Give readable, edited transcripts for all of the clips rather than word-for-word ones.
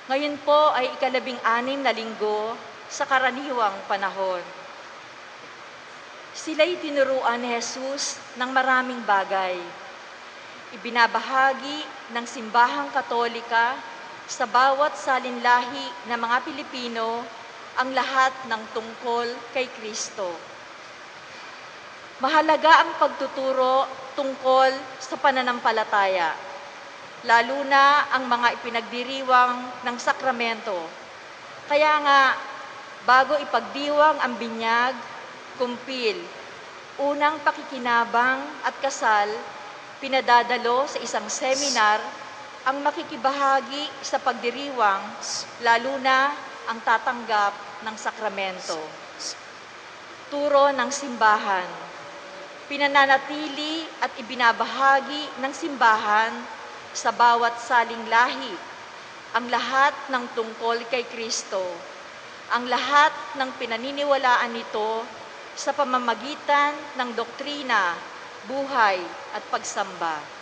Ngayon po ay ika-16 na linggo sa karaniwang panahon. Sila'y tinuruan ni Jesus ng maraming bagay. Ibinabahagi ng Simbahang Katolika sa bawat salinlahi ng mga Pilipino ang lahat ng tungkol kay Kristo. Mahalaga ang pagtuturo tungkol sa pananampalataya, lalo na ang mga ipinagdiriwang ng sakramento. Kaya nga, bago ipagdiwang ang binyag, kumpil, unang pakikinabang at kasal, pinadadalo sa isang seminar ang makikibahagi sa pagdiriwang, lalo na ang tatanggap ng sakramento. Turo ng simbahan. Pinananatili at ibinabahagi ng simbahan sa bawat saling lahi ang lahat ng tungkol kay Kristo, ang lahat ng pinaniniwalaan nito sa pamamagitan ng doktrina, buhay at pagsamba.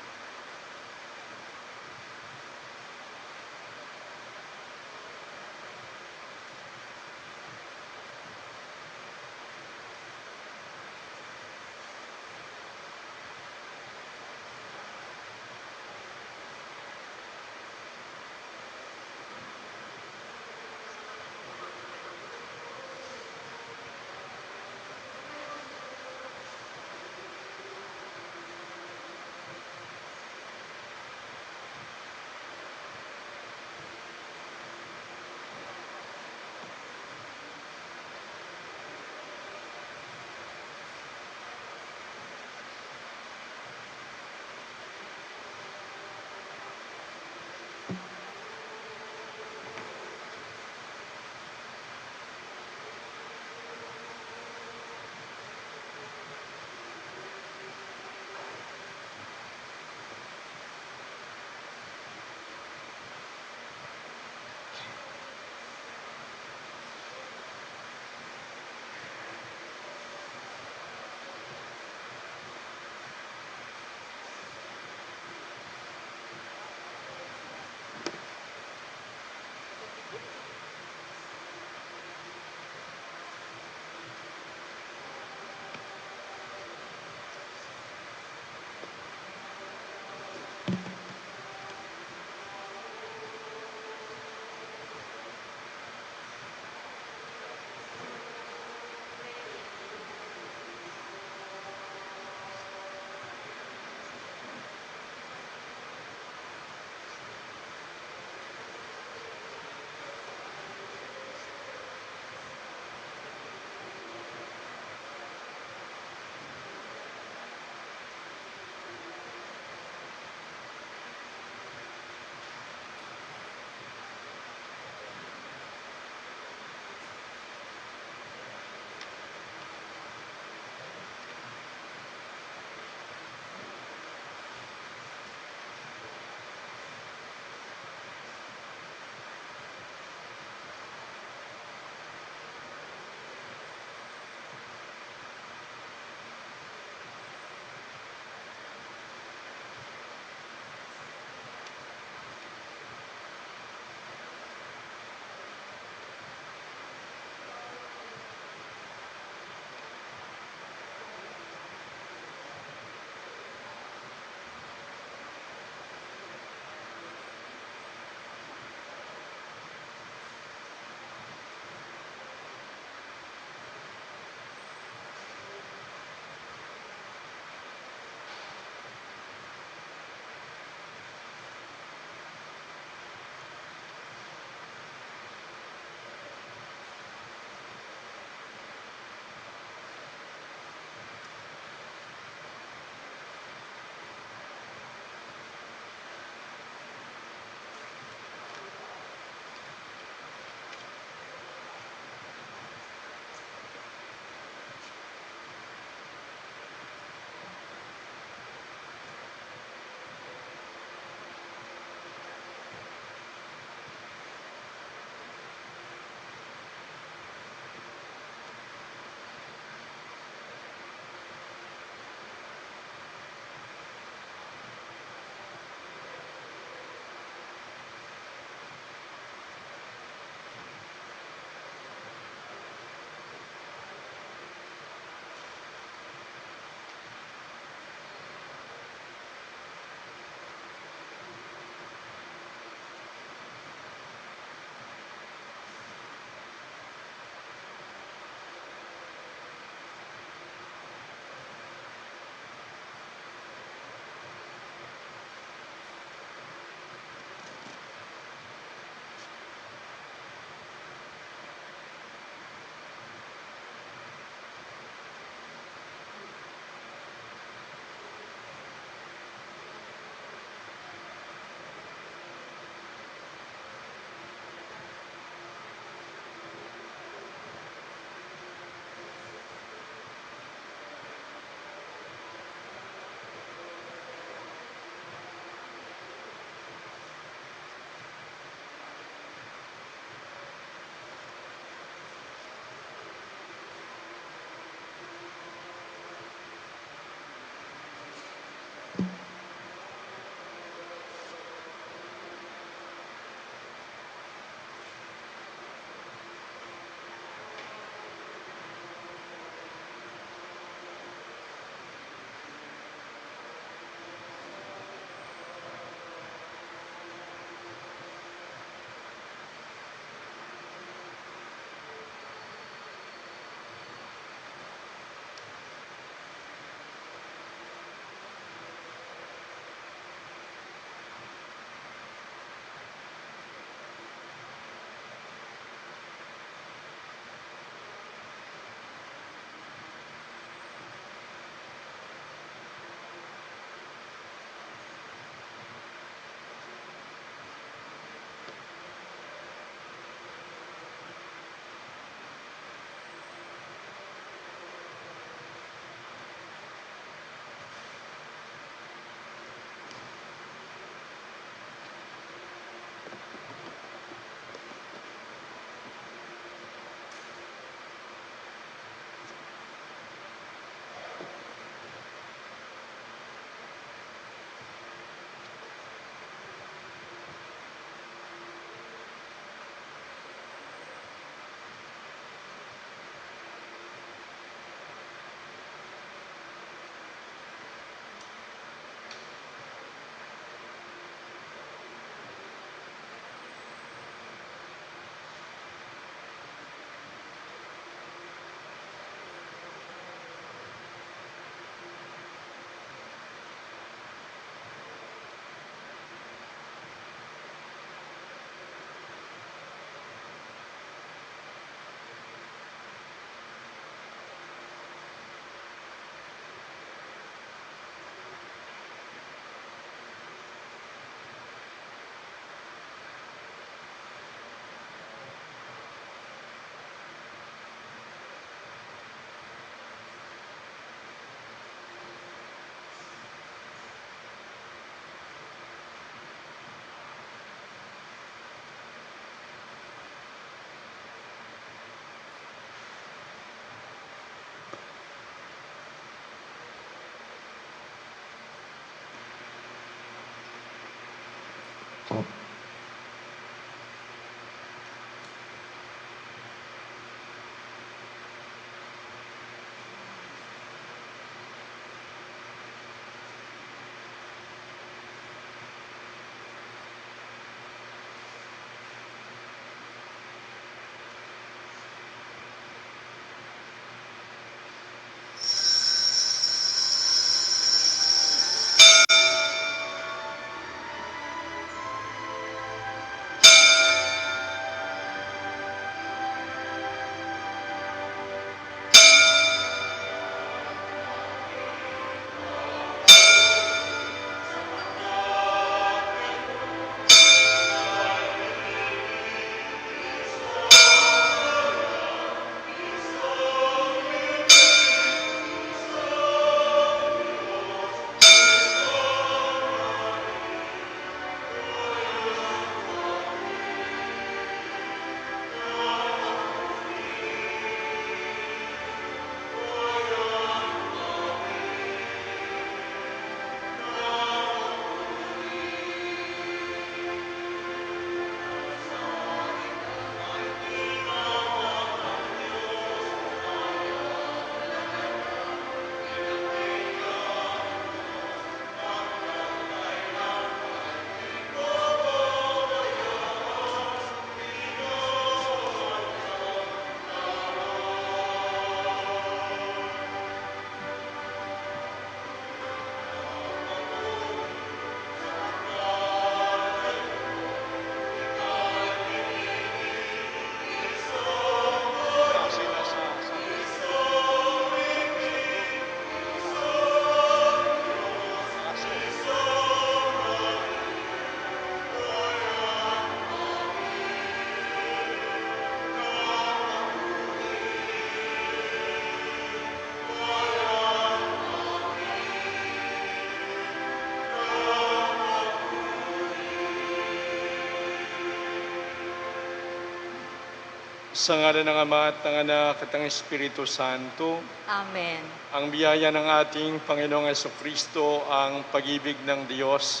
Sa ngalan ng Ama at ng Anak at ng Espiritu Santo, Amen. ang biyaya ng ating Panginoong Jesucristo, ang pag-ibig ng Diyos,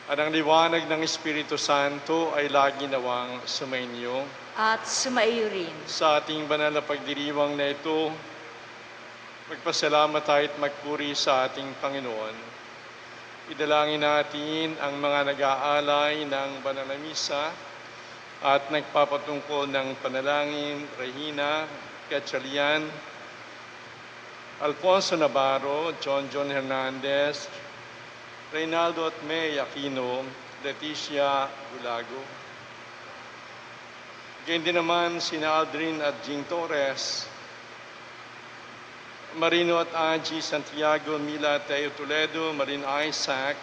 at ang liwanag ng Espiritu Santo ay lagi nawang sumainyo. At sumaiyo rin. Sa ating banal na pagdiriwang na ito, magpasalamat tayo at magpuri sa ating Panginoon. Idalangin natin ang mga nag-aalay ng banal na misa at nagpapatungkol ng panalangin, Regina Gatchalian, Alfonso Navarro, John Hernandez, Reynaldo at May Aquino, Leticia Gulago. Ganyan din naman sina Aldrin at Jing Torres, Marino at Angie Santiago, Mila Teo Toledo, Marin Isaac,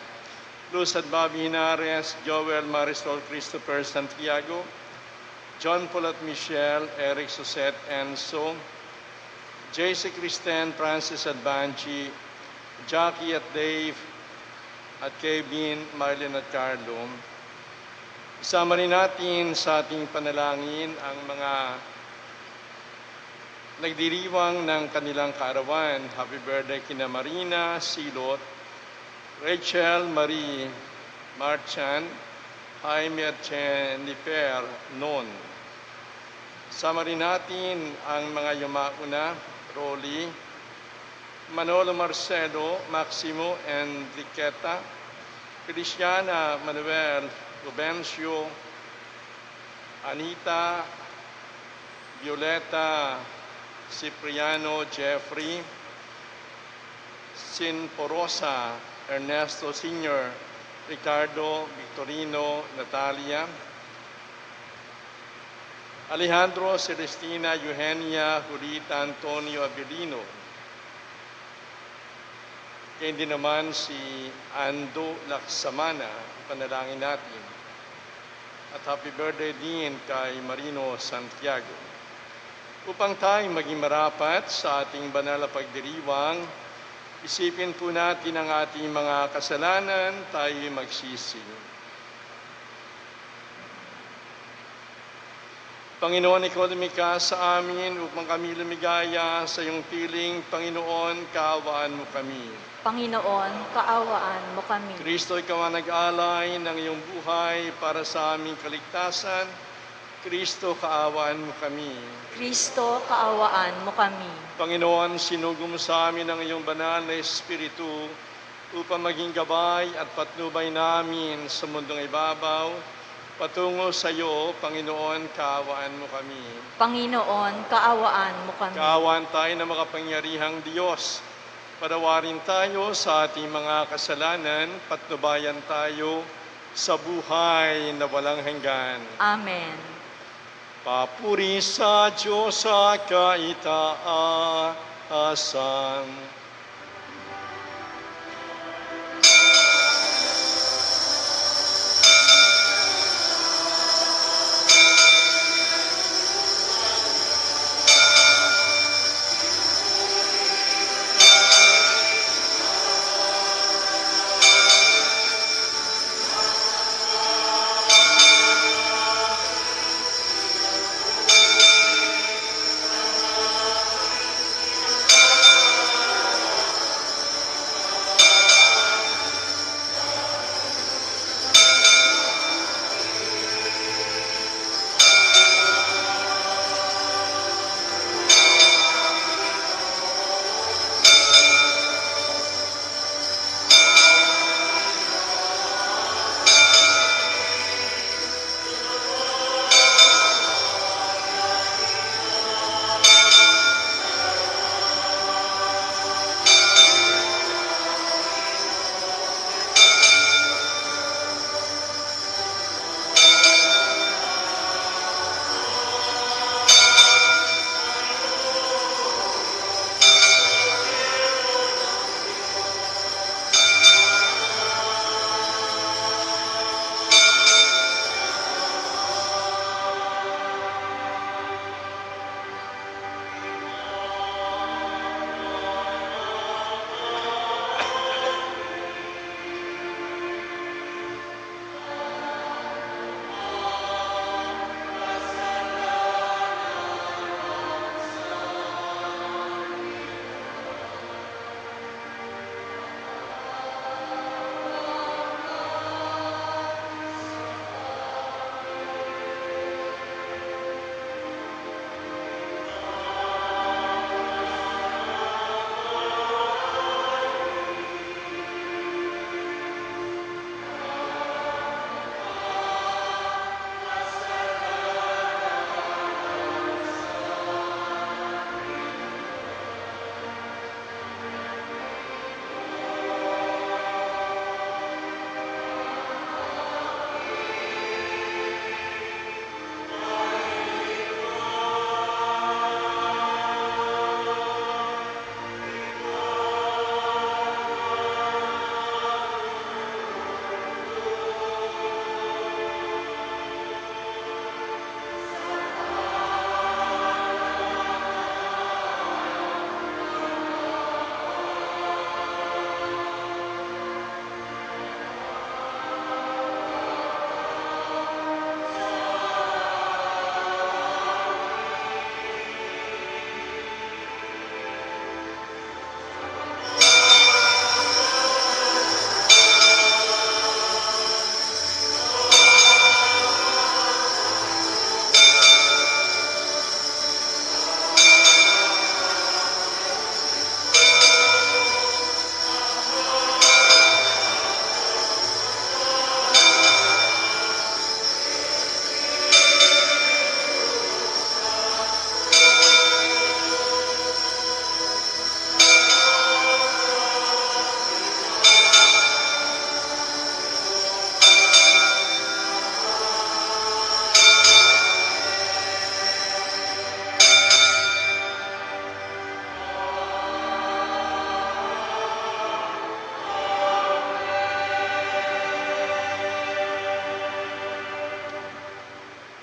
Luz at Bobby Hinares, Joel Marisol Christopher Santiago, John Paul at Michelle, Eric Suset Enzo, JC Kristen, Francis at Banji, Jackie at Dave, at Kevin, Marlene at Carlo. Isama rin natin sa ating panalangin ang mga nagdiriwang ng kanilang kaarawan. Happy birthday kina Marina Silot, Rachel Marie Marchan, Jaime at Jennifer Non. Sama rin natin ang mga yumauna, Rolly, Manolo Marcelo, Maximo Enriqueta, Cristiana Manuel Rubencio, Anita, Violeta, Cipriano Jeffrey, Sin Porosa, Ernesto Sr., Ricardo Victorino, Natalia, Alejandro Celestina, Eugenia, Julita, Antonio Abilino. Kaya din naman si Ando Laksamana, panalangin natin. At happy birthday din kay Marino Santiago. Upang tayo maging marapat sa ating banal na pagdiriwang, isipin po natin ang ating mga kasalanan, tayo magsisi. Panginoon, ikaw lumikha sa amin upang kami lumigaya sa iyong piling. Panginoon, kaawaan mo kami. Panginoon, kaawaan mo kami. Kristo, ikaw ang nag-alay ng iyong buhay para sa aming kaligtasan. Kristo, kaawaan mo kami. Kristo, kaawaan mo kami. Panginoon, sinugo mo sa amin ang iyong banal na Espiritu upang maging gabay at patnubay namin sa mundong ibabaw. Patungo sa iyo, Panginoon, kaawaan mo kami. Panginoon, kaawaan mo kami. Kaawaan tayo ng makapangyarihang Diyos. Patawarin tayo sa ating mga kasalanan, patnubayan tayo sa buhay na walang hanggan. Amen. Papuri sa Diyos sa kaitaasan.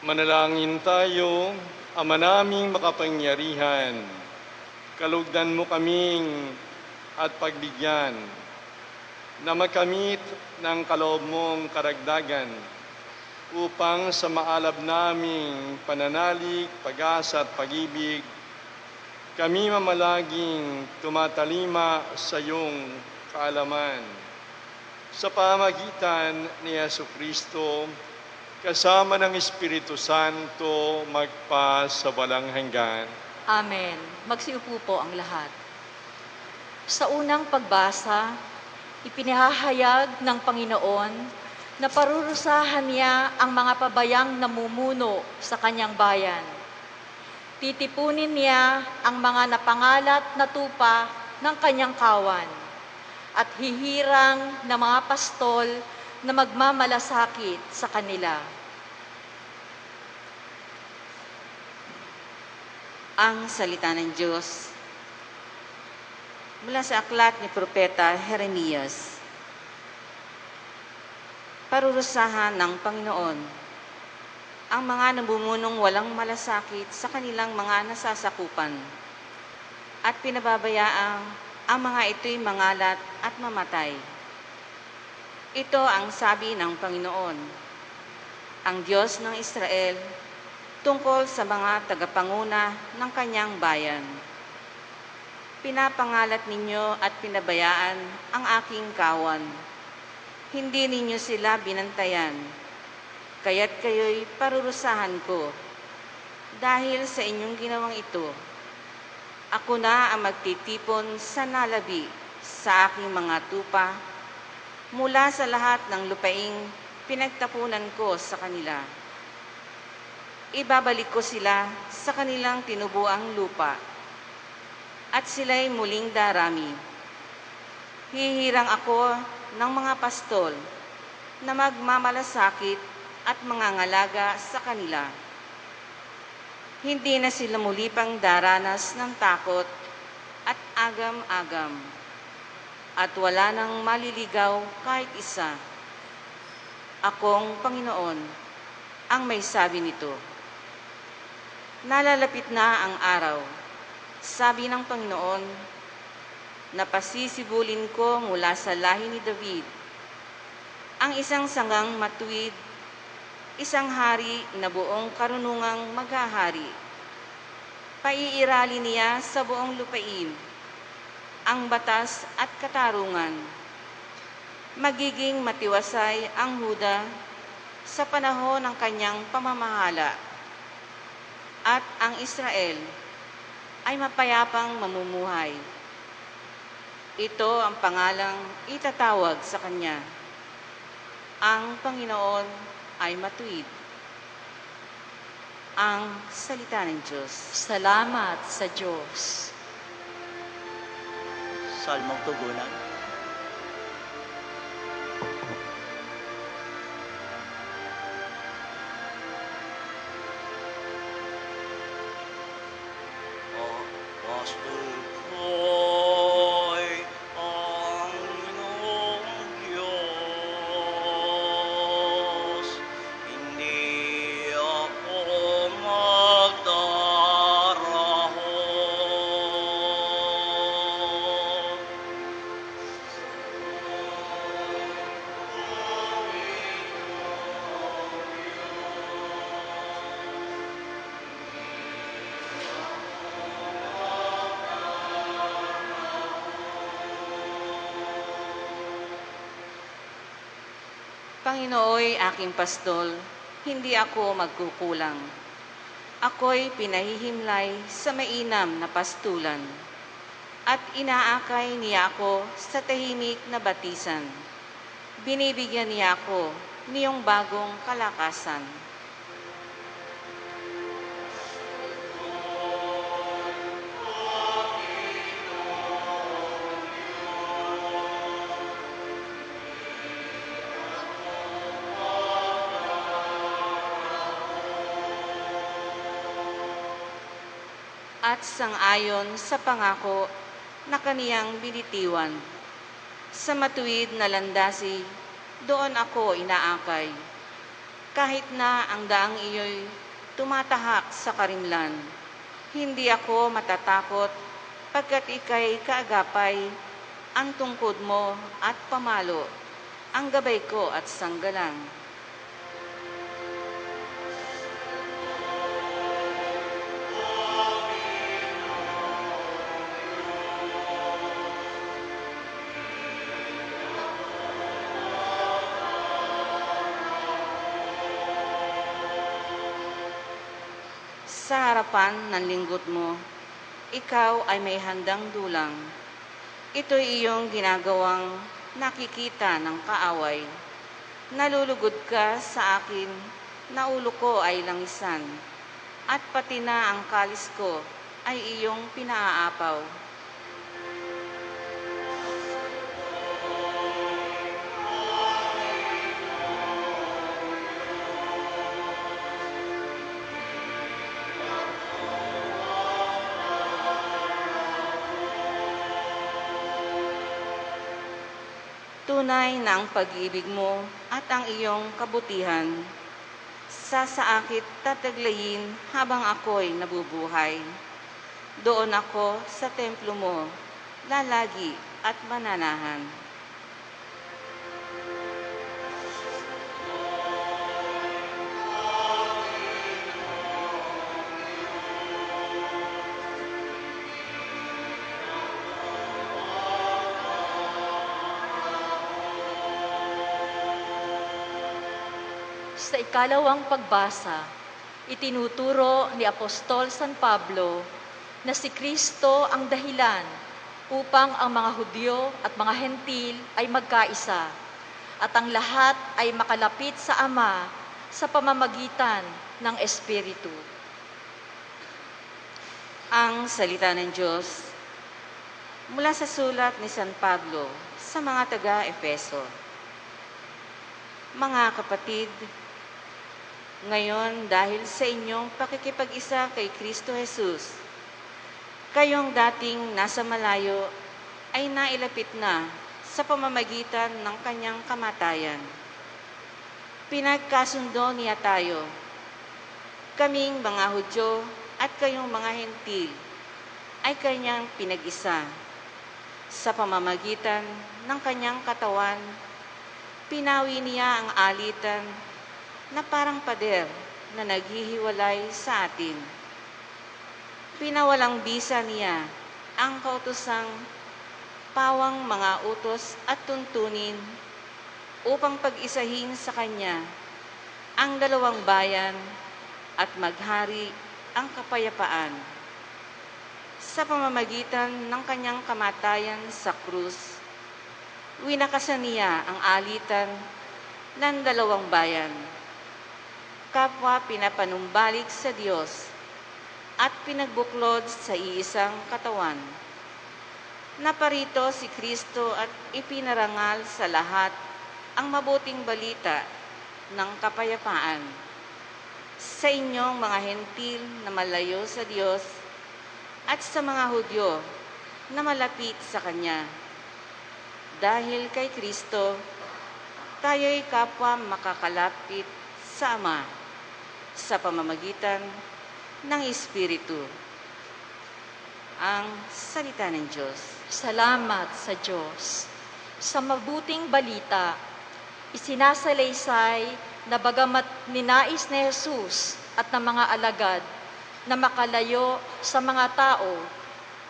Manalangin tayo, Ama naming makapangyarihan, kalugdan mo kaming at pagbigyan na makamit ng kaloob mong karagdagan upang sa maalab naming pananalig, pag-asa at pag-ibig, kami mamalaging tumatalima sa iyong kaalaman. Sa pamagitan ni Yesu Kristo, kasama ng Espiritu Santo, magpa sa walang hanggan. Amen. Magsiupo po ang lahat. Sa unang pagbasa, ipinahahayag ng Panginoon na parurusahan niya ang mga pabayang namumuno sa kanyang bayan. Titipunin niya ang mga napangalat na tupa ng kanyang kawan at hihirang na mga pastol na magmamalasakit sa kanila. Ang salita ng Diyos mula sa aklat ni Propeta Jeremias. Parurusahan ng Panginoon ang mga nabumunong walang malasakit sa kanilang mga nasasakupan at pinababayaang ang mga ito'y mangalat at mamatay. Ito ang sabi ng Panginoon, ang Diyos ng Israel, tungkol sa mga tagapanguna ng kanyang bayan. Pinapangalat ninyo at pinabayaan ang aking kawan. Hindi ninyo sila binantayan, kaya't kayo'y parurusahan ko. Dahil sa inyong ginawang ito, ako na ang magtitipon sa nalabi sa aking mga tupa mula sa lahat ng lupaing pinagtapunan ko sa kanila. Ibabalik ko sila sa kanilang tinubuang lupa at sila'y muling darami. Hihirang ako ng mga pastol na magmamalasakit at mangangalaga sa kanila. Hindi na sila muli pang daranas ng takot at agam-agam, at wala nang maliligaw kahit isa. Akong Panginoon ang may sabi nito. Nalalapit na ang araw, sabi ng Panginoon, na pasisibulin ko mula sa lahi ni David ang isang sanggang matuwid, isang hari na buong karunungang maghahari. Paiirali niya sa buong lupain ang batas at katarungan. Magiging matiwasay ang Huda sa panahon ng kanyang pamamahala, at ang Israel ay mapayapang mamumuhay. Ito ang pangalang itatawag sa kanya. Ang Panginoon ay matuwid. Ang salita ng Diyos. Salamat sa Diyos. Salmong Tugunan. Apostol ko'y ang iyong Diyos, hindi ako magdarahon. Panginooy aking pastol, hindi ako magkukulang. Ako'y pinahihimlay sa mainam na pastulan, at inaakay niya ako sa tahimik na batisan. Binibigyan niya ako niyong bagong kalakasan. At sang-ayon sa pangako na kaniyang binitiwan, sa matuwid na landasi, doon ako inaakay. Kahit na ang daang iyo'y tumatahak sa karimlan, hindi ako matatakot pagkat ika'y kaagapay, ang tungkod mo at pamalo, ang gabay ko at sanggalang. Sa harapan ng lingkod mo, ikaw ay may handang dulang. Ito'y iyong ginagawang nakikita ng kaaway. Nalulugod ka sa akin na ulo ko ay langisan, at pati na ang kalis ko ay iyong pinaaapaw. Tunay na ang pag-ibig mo at ang iyong kabutihan sasaakit tataglayin habang ako'y nabubuhay. Doon ako sa templo mo, lalagi at mananahan. Sa ikalawang pagbasa, itinuturo ni Apostol San Pablo na si Kristo ang dahilan upang ang mga Hudyo at mga Hentil ay magkaisa at ang lahat ay makalapit sa Ama sa pamamagitan ng Espiritu. Ang salita ng Diyos mula sa sulat ni San Pablo sa mga taga-Efeso. Mga kapatid, ngayon dahil sa inyong pakikipag-isa kay Kristo Jesus, kayong dating nasa malayo ay nailapit na sa pamamagitan ng kanyang kamatayan. Pinagkasundo niya tayo, kaming mga Hudyo at kayong mga Hentil ay kanyang pinag-isa. Sa pamamagitan ng kanyang katawan, pinawi niya ang alitan na parang pader na naghihiwalay sa atin. Pinawalang bisa niya ang kautosang pawang mga utos at tuntunin upang pag-isahin sa kanya ang dalawang bayan at maghari ang kapayapaan. Sa pamamagitan ng kanyang kamatayan sa krus, winakasan niya ang alitan ng dalawang bayan, kapwa pinapanumbalik sa Diyos at pinagbuklod sa iisang katawan. Naparito si Kristo at ipinarangal sa lahat ang mabuting balita ng kapayapaan. Sa inyong mga Hentil na malayo sa Diyos at sa mga Hudyo na malapit sa Kanya. Dahil kay Kristo, tayo'y kapwa makakalapit sa Ama sa pamamagitan ng Espiritu. Ang salita ng Diyos. Salamat sa Diyos. Sa mabuting balita, isinasalaysay na bagamat ninais ni Jesus at ng mga alagad na makalayo sa mga tao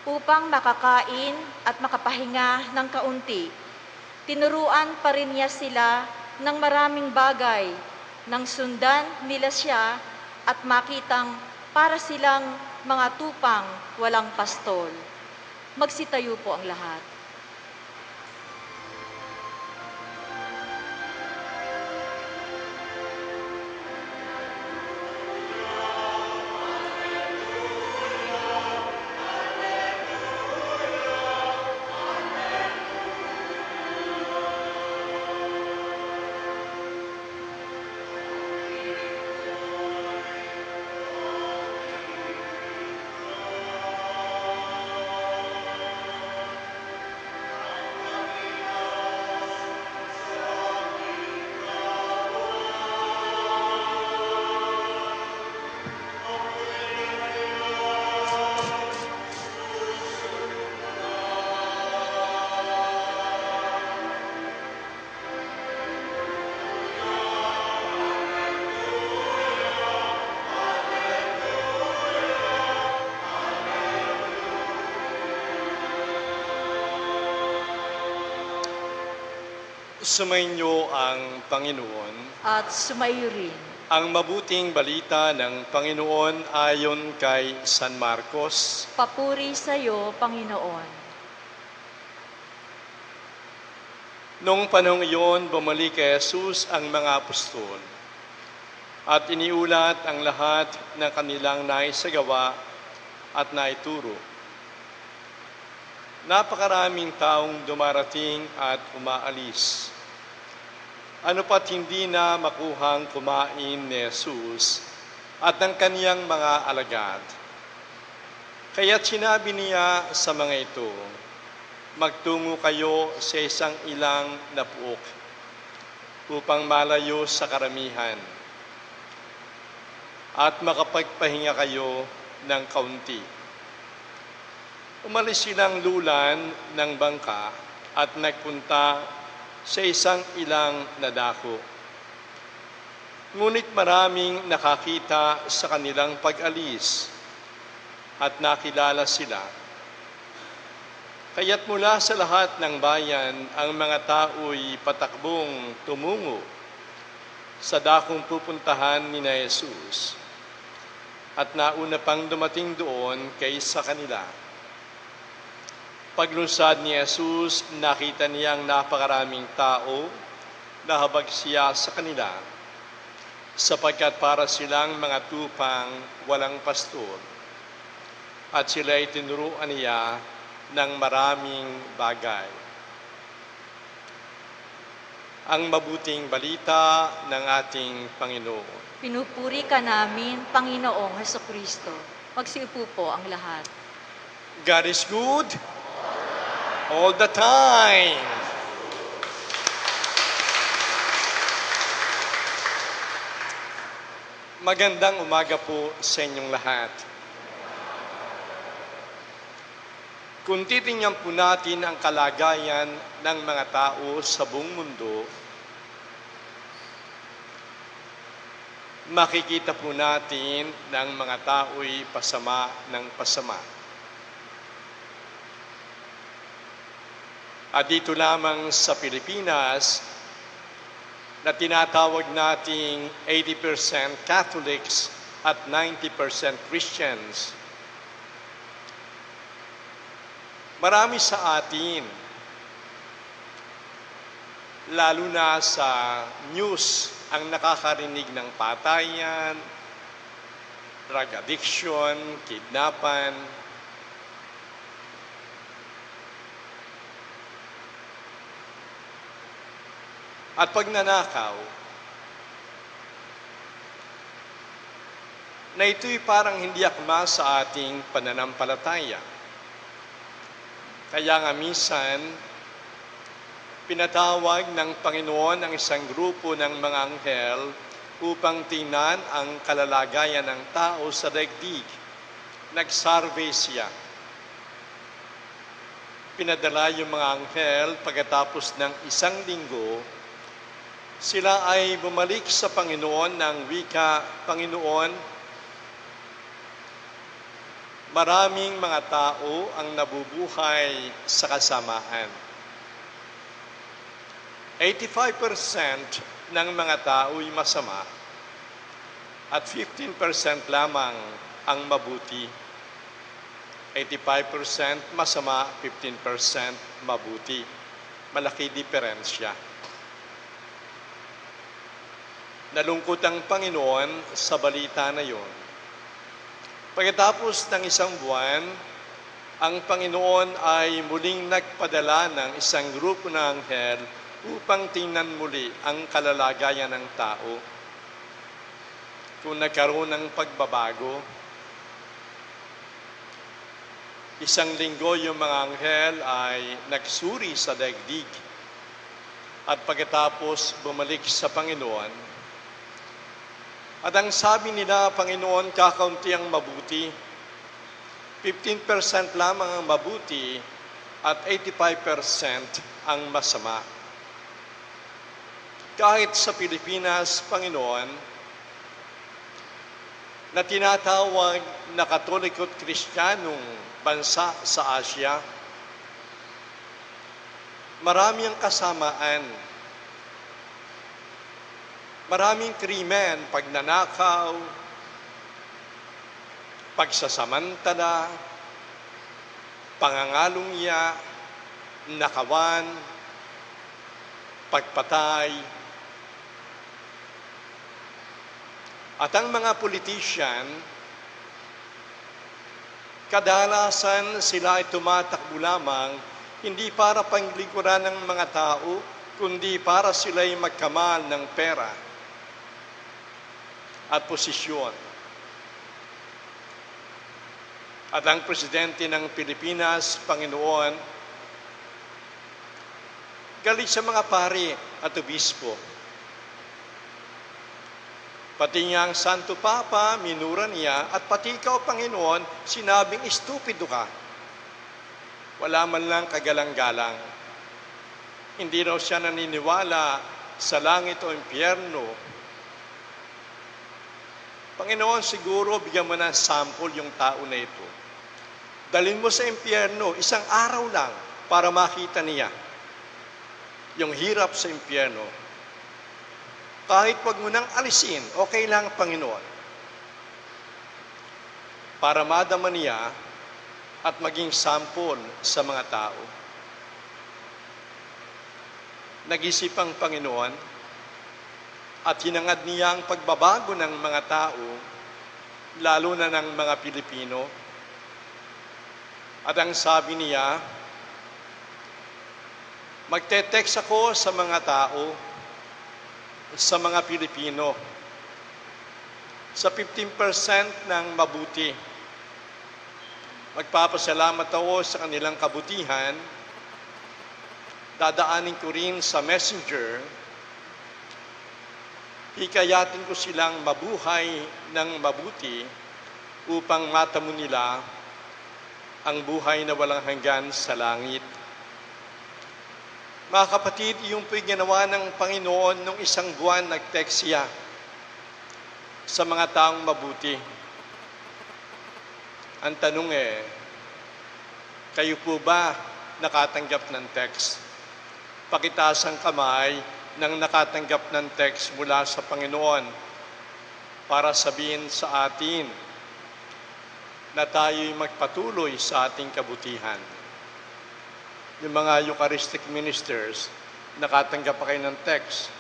upang makakain at makapahinga ng kaunti, tinuruan pa rin niya sila ng maraming bagay nang sundan nila siya at makitang para silang mga tupang walang pastol. Magsitayo po ang lahat. Sumainyo ang Panginoon. At sumayo rin. Ang mabuting balita ng Panginoon ayon kay San Marcos. Papuri sa iyo, Panginoon. Noong panahong iyon, bumalik kay Jesus ang mga apostol at iniulat ang lahat ng kanilang naisagawa at naituro. Napakaraming taong dumarating at umaalis. Ano pat hindi na makuhang kumain ni Jesus at ng kaniyang mga alagad. Kaya't sinabi niya sa mga ito, magtungo kayo sa isang ilang na puok upang malayo sa karamihan at makapagpahinga kayo ng kaunti. Umalis silang lulan ng bangka at nagpunta sa isang ilang na dako. Ngunit maraming nakakita sa kanilang pag-alis at nakilala sila. Kaya't mula sa lahat ng bayan, ang mga tao'y patakbong tumungo sa dakong pupuntahan ni na Jesus at nauna pang dumating doon kaysa kanila. Paglunsad ni Jesus, nakita niyang napakaraming tao na habag siya sa kanila, sapagkat para silang mga tupang walang pastor, at sila'y tinuruan niya ng maraming bagay. Ang mabuting balita ng ating Panginoon. Pinupuri ka namin, Panginoong Hesukristo. Magsiupo po ang lahat. God is good all the time. Magandang umaga po sa inyong lahat. Kung titingnan po natin ang kalagayan ng mga tao sa buong mundo, makikita po natin ng mga tao'y pasama ng pasama. At dito lamang sa Pilipinas, na tinatawag nating 80% Catholics at 90% Christians, marami sa atin, lalo na sa news, ang nakakarinig ng patayan, drug addiction, kidnapan. At pagnanakaw, na ito'y parang hindi akma sa ating pananampalataya. Kaya nga minsan, pinatawag ng Panginoon ang isang grupo ng mga anghel upang tingnan ang kalalagayan ng tao sa daigdig. Nag-survey siya. Pinadala yung mga anghel pagkatapos ng isang linggo, sila ay bumalik sa Panginoon ng wika, Panginoon, maraming mga tao ang nabubuhay sa kasamaan. 85% ng mga tao ay masama at 15% lamang ang mabuti. 85% masama, 15% mabuti. Malaki diferensya. Nalungkot ang Panginoon sa balita na yon. Pagkatapos ng isang buwan, ang Panginoon ay muling nagpadala ng isang grupo ng anghel upang tingnan muli ang kalalagayan ng tao. Kung nagkaroon ng pagbabago, isang linggo yung mga anghel ay nagsuri sa daigdig. At pagkatapos bumalik sa Panginoon, at ang sabi nila, Panginoon, kakaunti ang mabuti. 15% lamang ang mabuti at 85% ang masama. Kahit sa Pilipinas, Panginoon, na tinatawag na Katoliko at Kristiyanong bansa sa Asia, marami ang kasamaan. Maraming krimen, pagnanakaw, pagsasamantala, pangangalungya, nakawan, pagpatay. At ang mga politician, kadalasan sila ay tumatakbo lamang hindi para panglikuran ng mga tao, kundi para sila'y magkamal ng pera at posisyon. At ang presidente ng Pilipinas, Panginoon, galit sa mga pari at obispo. Pati nga ang Santo Papa, minura niya, at pati ikaw, Panginoon, sinabing, estupido ka. Wala man lang kagalang-galang. Hindi raw siya naniniwala sa langit o impyerno. Panginoon, siguro bigyan mo ng sample yung tao na ito. Dalhin mo sa impyerno, isang araw lang para makita niya yung hirap sa impyerno. Kahit wag mo nang alisin, okay lang, Panginoon. Para madama niya at maging sample sa mga tao. Nag-isip ang Panginoon at hinangad niya ang pagbabago ng mga tao, lalo na ng mga Pilipino. At ang sabi niya, magte-text ako sa mga tao, sa mga Pilipino, sa 15% ng mabuti. Magpapasalamat ako sa kanilang kabutihan, dadaanin ko rin sa messenger, hikayatin ko silang mabuhay ng mabuti upang matamo nila ang buhay na walang hanggan sa langit. Mga kapatid, yung po'y ginawa ng Panginoon nung isang buwan, nag-text siya sa mga taong mabuti. Ang tanong kayo po ba nakatanggap ng text? Pakitaas ang kamay ng nakatanggap ng text mula sa Panginoon para sabihin sa atin na tayo'y magpatuloy sa ating kabutihan. Yung mga Eucharistic ministers, nakatanggap pa kayo ng text?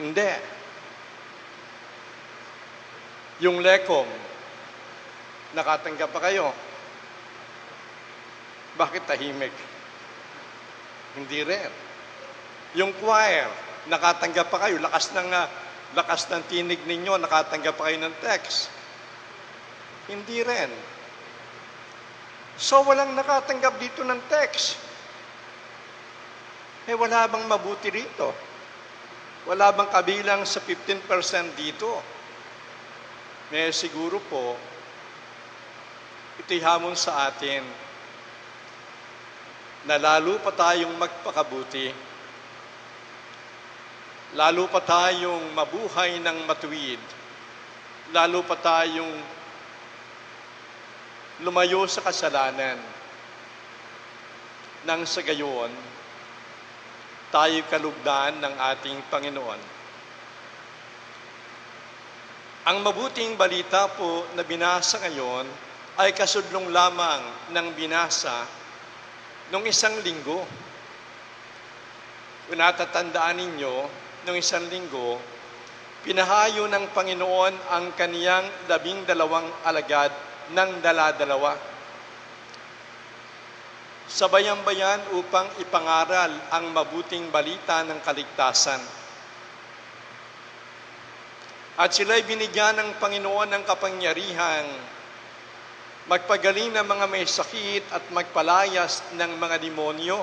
Hindi. Yung LECOM, nakatanggap pa kayo? Bakit tahimik? Hindi rin. Yung choir, nakatanggap pa kayo? Lakas ng tinig ninyo, nakatanggap pa kayo ng text? Hindi rin. So, walang nakatanggap dito ng text. Wala bang mabuti rito? Wala bang kabilang sa 15% dito? Siguro po, ito'y hamon sa atin na lalo pa tayong magpakabuti, lalo pa tayong mabuhay ng matuwid, lalo pa tayong lumayo sa kasalanan, nang sa gayon, tayo kalugdan ng ating Panginoon. Ang mabuting balita po na binasa ngayon ay kasudlong lamang ng binasa nung isang linggo. Kung natatandaan ninyo, nung isang linggo, pinahayo ng Panginoon ang kaniyang 12 alagad ng dala-dalawa sa bayan-bayan upang ipangaral ang mabuting balita ng kaligtasan. At sila'y binigyan ng Panginoon ng kapangyarihang magpagaling ng mga may sakit at magpalayas ng mga demonyo.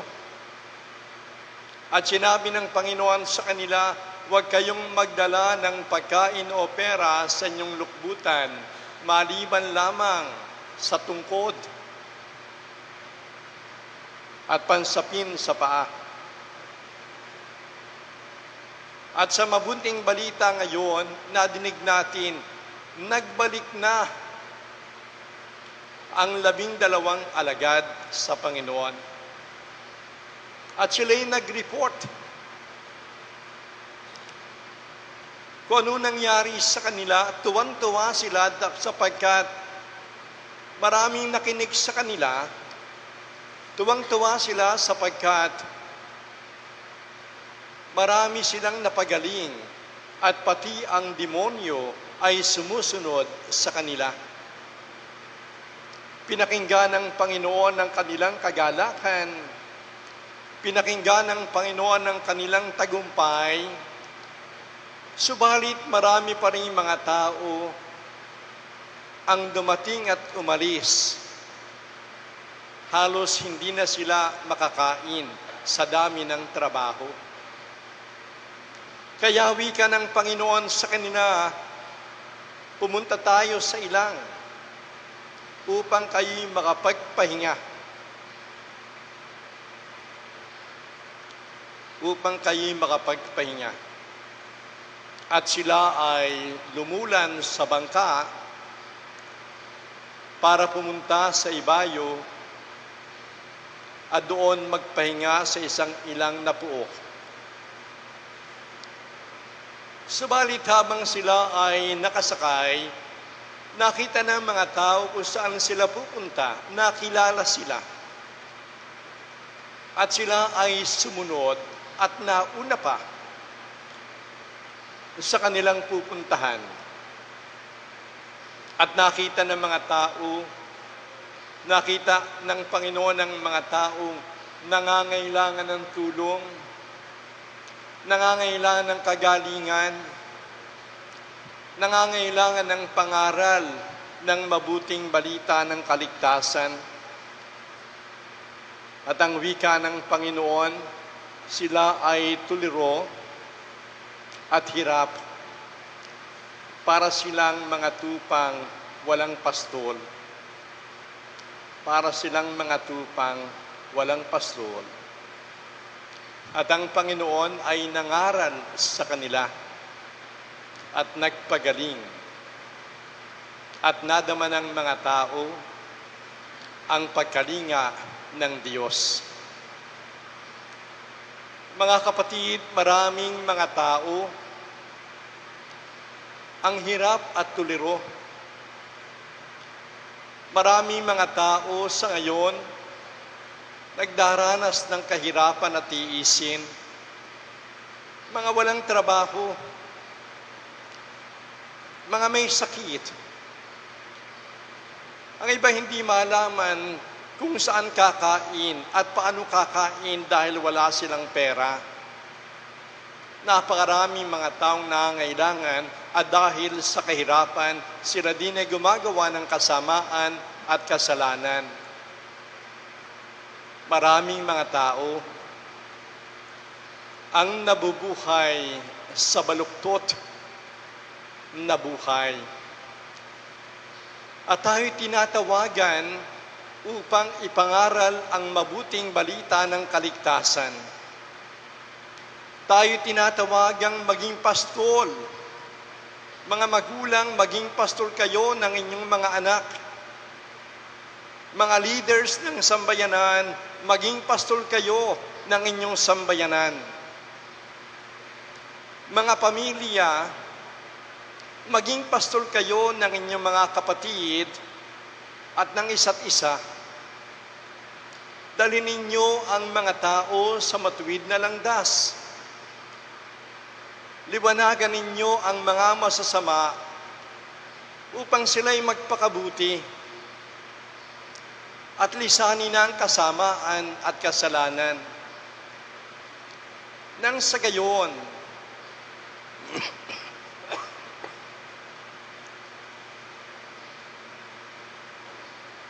At sinabi ng Panginoon sa kanila, huwag kayong magdala ng pagkain o pera sa inyong lukbutan, maliban lamang sa tungkod at pansapin sa paa. At sa mabuting balita ngayon, nadinig natin, nagbalik na ang 12 alagad sa Panginoon. At sila'y nag-report. kung ano nangyari sa kanila, tuwang-tuwa sila sapagkat maraming nakinig sa kanila. Tuwang-tuwa sila sapagkat marami silang napagaling at pati ang demonyo ay sumusunod sa kanila. Pinakinggan ng Panginoon ang kanilang kagalakan. Pinakinggan ng Panginoon ang kanilang tagumpay. Subalit marami pa rin mga tao ang dumating at umalis. Halos hindi na sila makakain sa dami ng trabaho. Kaya wika ng Panginoon sa kanila, pumunta tayo sa ilang upang kayo'y makapagpahinga. Upang kayo'y makapagpahinga. At sila ay lumulan sa bangka para pumunta sa ibayo at doon magpahinga sa isang ilang na puok. Subalit habang sila ay nakasakay, nakita ng mga tao kung saan sila pupunta, nakilala sila. At sila ay sumunod at nauna pa sa kanilang pupuntahan. At nakita ng mga tao, nakita ng Panginoon ng mga taong nangangailangan ng tulong, nangangailangan ng kagalingan, nangangailangan ng pangaral ng mabuting balita ng kaligtasan. At ang wika ng Panginoon, sila ay tuliro at hirap para silang mga tupang walang pastol. Para silang mga tupang walang pastol. At ang Panginoon ay nangaral sa kanila at nagpagaling. At nadama ng mga tao ang pagkalinga ng Diyos. Mga kapatid, maraming mga tao ang hirap at tuliro. Maraming mga tao sa ngayon nagdaranas ng kahirapan at tiisin. Mga walang trabaho, mga may sakit. Ang iba hindi malaman kung saan kakain at paano kakain dahil wala silang pera. Napakaraming mga taong nangangailangan at dahil sa kahirapan, sila din ay gumagawa ng kasamaan at kasalanan. Maraming mga tao ang nabubuhay sa baluktot na buhay. At tayo'y tinatawagan upang ipangaral ang mabuting balita ng kaligtasan. Tayo'y tinatawagang maging pastol. Mga magulang, maging pastol kayo ng inyong mga anak. Mga leaders ng sambayanan, maging pastol kayo ng inyong sambayanan. Mga pamilya, maging pastol kayo ng inyong mga kapatid at ng isa't isa. Dalhin ninyo ang mga tao sa matuwid na landas. Liwanagan ninyo ang mga masasama upang sila'y magpakabuti at lisanin ang kasamaan at kasalanan. Nang sa gayon,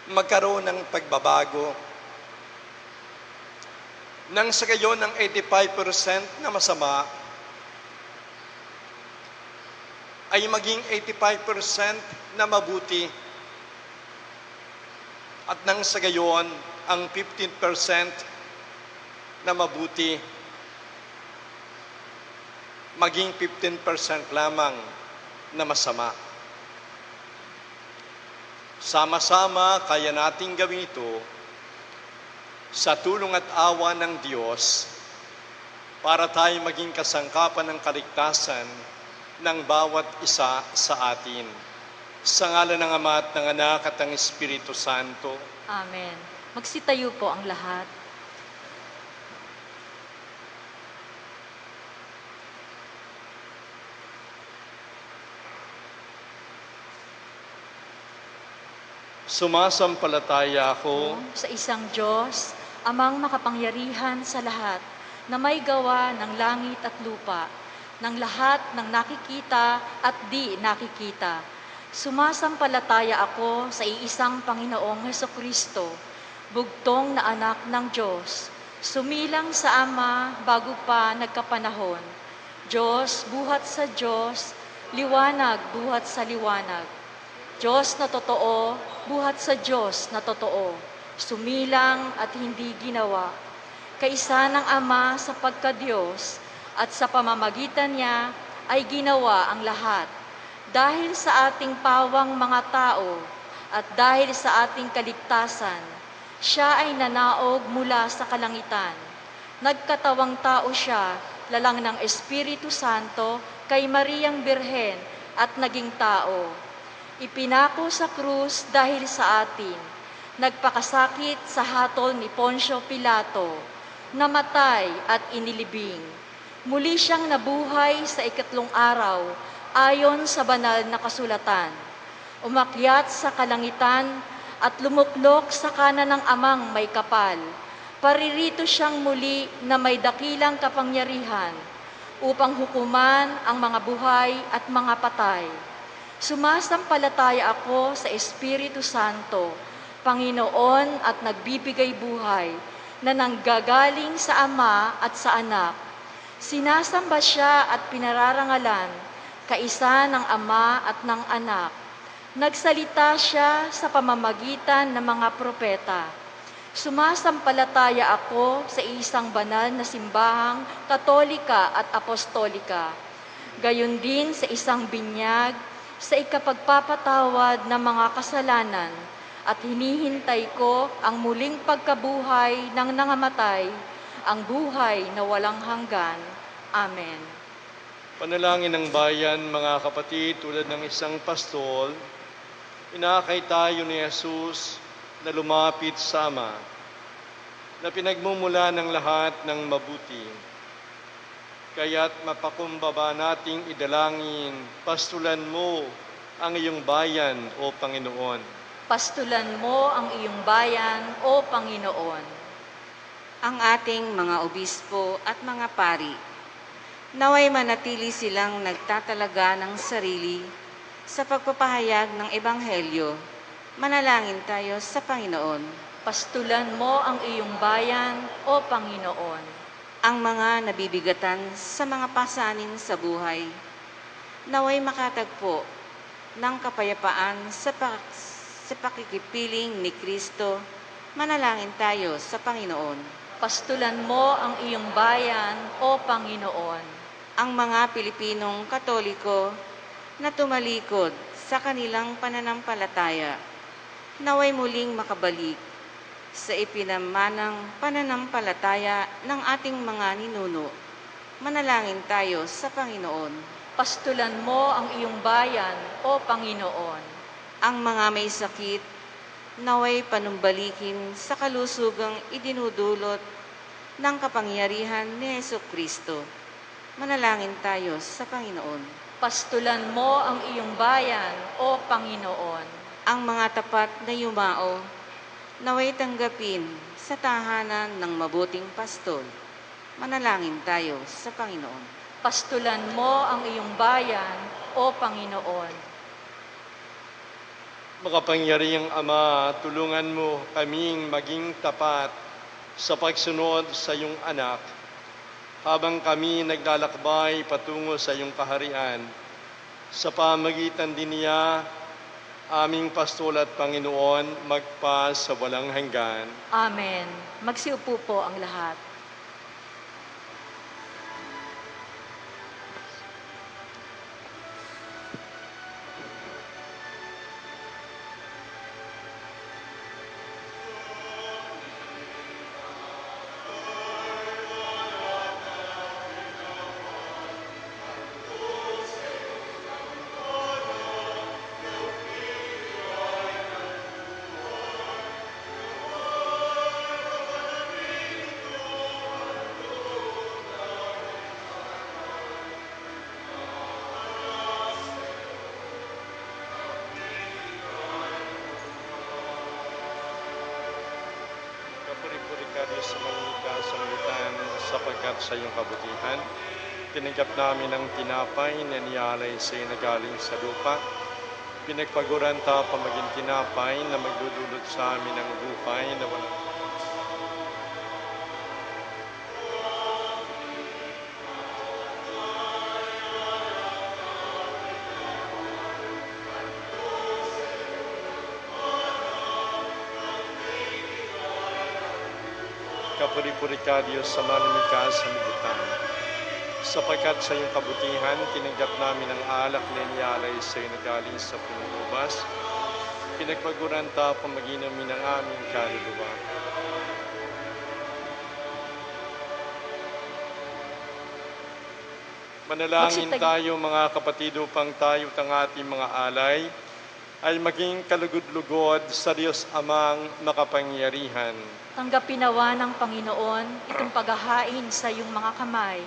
magkaroon ng pagbabago. Nang sa gayon, ang 85% na masama ay maging 85% na mabuti. At nang sa gayon, ang 15% na mabuti, maging 15% lamang na masama. Sama-sama kaya nating gawin ito sa tulong at awa ng Diyos para tayo maging kasangkapan ng kaligtasan ng bawat isa sa atin. Sa ngalan ng Ama at ng Anak at ng Espiritu Santo. Amen. Magsitayo po ang lahat. Sumasampalataya ako Sa isang Diyos, amang makapangyarihan sa lahat, na may gawa ng langit at lupa, ng lahat ng nakikita at di nakikita. Sumasampalataya ako sa iisang Panginoong Hesukristo, bugtong na anak ng Diyos, sumilang sa Ama bago pa nagkapanahon. Diyos buhat sa Diyos, liwanag buhat sa liwanag. Diyos na totoo, buhat sa Diyos na totoo, sumilang at hindi ginawa. Kaisa ng Ama sa pagka-Diyos at sa pamamagitan niya ay ginawa ang lahat. Dahil sa ating pawang mga tao at dahil sa ating kaligtasan, siya ay nanaog mula sa kalangitan. Nagkatawang tao siya, lalang ng Espiritu Santo, kay Mariang Birhen at naging tao. Ipinako sa krus dahil sa atin, nagpakasakit sa hatol ni Poncio Pilato, namatay at inilibing. Muli siyang nabuhay sa ikatlong araw ayon sa banal na kasulatan. Umakyat sa kalangitan at lumuklok sa kanan ng Amang may kapal. Paririto siyang muli na may dakilang kapangyarihan upang hukuman ang mga buhay at mga patay. Sumasampalataya ako sa Espiritu Santo, Panginoon at nagbibigay buhay, na nanggagaling sa Ama at sa Anak. Sinasamba siya at pinararangalan, kaisa ng Ama at ng Anak. Nagsalita siya sa pamamagitan ng mga propeta. Sumasampalataya ako sa isang banal na simbahang katolika at apostolika. Gayon din sa isang binyag, sa ikapagpapatawad ng mga kasalanan, at hinihintay ko ang muling pagkabuhay ng nangamatay, ang buhay na walang hanggan. Amen. Panalangin ng bayan, mga kapatid, tulad ng isang pastol, inakay tayo ni Jesus na lumapit sa Ama, na pinagmumula ng lahat ng mabuti. Kaya't mapakumbaba nating idalangin, pastulan mo ang iyong bayan, O Panginoon. Pastulan mo ang iyong bayan, O Panginoon. Ang ating mga obispo at mga pari, naway manatili silang nagtatalaga ng sarili sa pagpapahayag ng Ebanghelyo. Manalangin tayo sa Panginoon. Pastulan mo ang iyong bayan, O Panginoon. Ang mga nabibigatan sa mga pasanin sa buhay, naway makatagpo ng kapayapaan sa pakikipiling ni Kristo. Manalangin tayo sa Panginoon. Pastulan mo ang iyong bayan, O Panginoon. Ang mga Pilipinong Katoliko na tumalikod sa kanilang pananampalataya, naway muling makabalik sa ipinamanang pananampalataya ng ating mga ninuno. Manalangin tayo sa Panginoon. Pastulan mo ang iyong bayan, O Panginoon. Ang mga may sakit, naway panumbalikin sa kalusugang idinudulot ng kapangyarihan ni Hesukristo. Manalangin tayo sa Panginoon. Pastulan mo ang iyong bayan, O Panginoon. Ang mga tapat na yumao, naway tanggapin sa tahanan ng mabuting pastol. Manalangin tayo sa Panginoon. Pastulan mo ang iyong bayan, O Panginoon. Makapangyarihang Ama, tulungan mo kaming maging tapat sa pagsunod sa iyong anak, habang kami naglalakbay patungo sa iyong kaharian. Sa pamagitan din niya, aming pastol at Panginoon, magpa sa walang hanggan. Amen. Magsiupo po ang lahat. sa malimit sanglibutan sapagkat sa iyong kabutihan. Tinanggap namin ang tinapay na niyalay sa iyo na galing sa lupa. Pinagpaguran ta pamaging tinapay na magdudulot sa amin ng buhay na walang kapuri-puri ka, Diyos, sa malimit sa libutan. Sapagkat sa iyong kabutihan, tinanggap namin ang alak na niyalay sa iyo na galing sa punong ubas. Pinagpaguran ta pamaginumin ng aming kaluluwa. Manalangin tayo mga kapatid upang tayo ang ating mga alay ay maging kalugod-lugod sa Diyos Amang makapangyarihan. Tanggapin nawa ng Panginoon itong paghahain sa iyong mga kamay,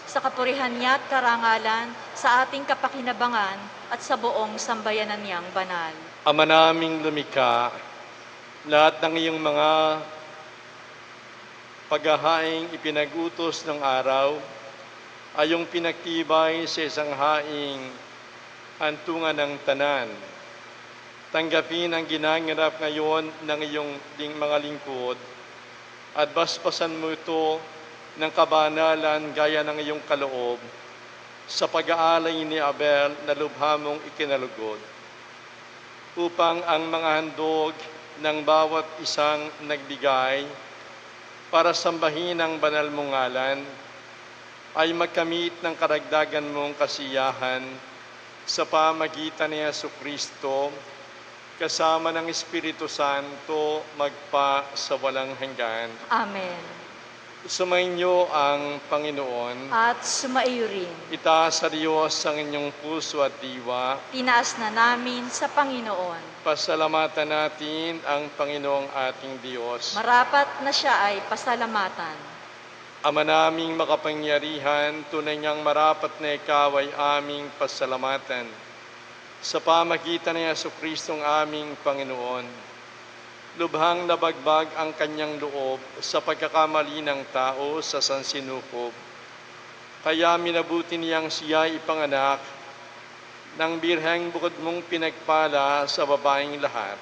sa kapurihan niya at karangalan, sa ating kapakinabangan at sa buong sambayanan niyang banal. Ama naming lumikha, lahat ng iyong mga paghahaing ipinagutos ng araw ay yung pinagtibay sa isang haing hantungan ng tanan. Tanggapin ang ginangarap ngayon ng iyong mga lingkod at basbasan mo ito ng kabanalan gaya ng iyong kaloob sa pag-aalay ni Abel na lubha mong ikinalugod upang ang mga handog ng bawat isang nagbigay para sambahin ang banal mong ngalan ay magkamit ng karagdagan mong kasiyahan sa pamagitan ni Jesucristo kasama ng Espiritu Santo magpa sa walang hanggan. Amen. Sumainyo ang Panginoon. At sumaiyo rin. Itaas sa Diyos ang inyong puso at diwa. Tinaas na namin sa Panginoon. Pasalamatan natin ang Panginoong ating Diyos. Marapat na siya ay pasalamatan. Ama naming makapangyarihan, tunay niyang marapat na ikaw ay aming pasalamatan. Sa pamagitan ni Jesucristong aming Panginoon, lubhang nabagbag ang kanyang loob sa pagkakamali ng tao sa sansinukob. Kaya minabuti niyang siya ipanganak ng birheng bukod mong pinagpala sa babaeng lahat.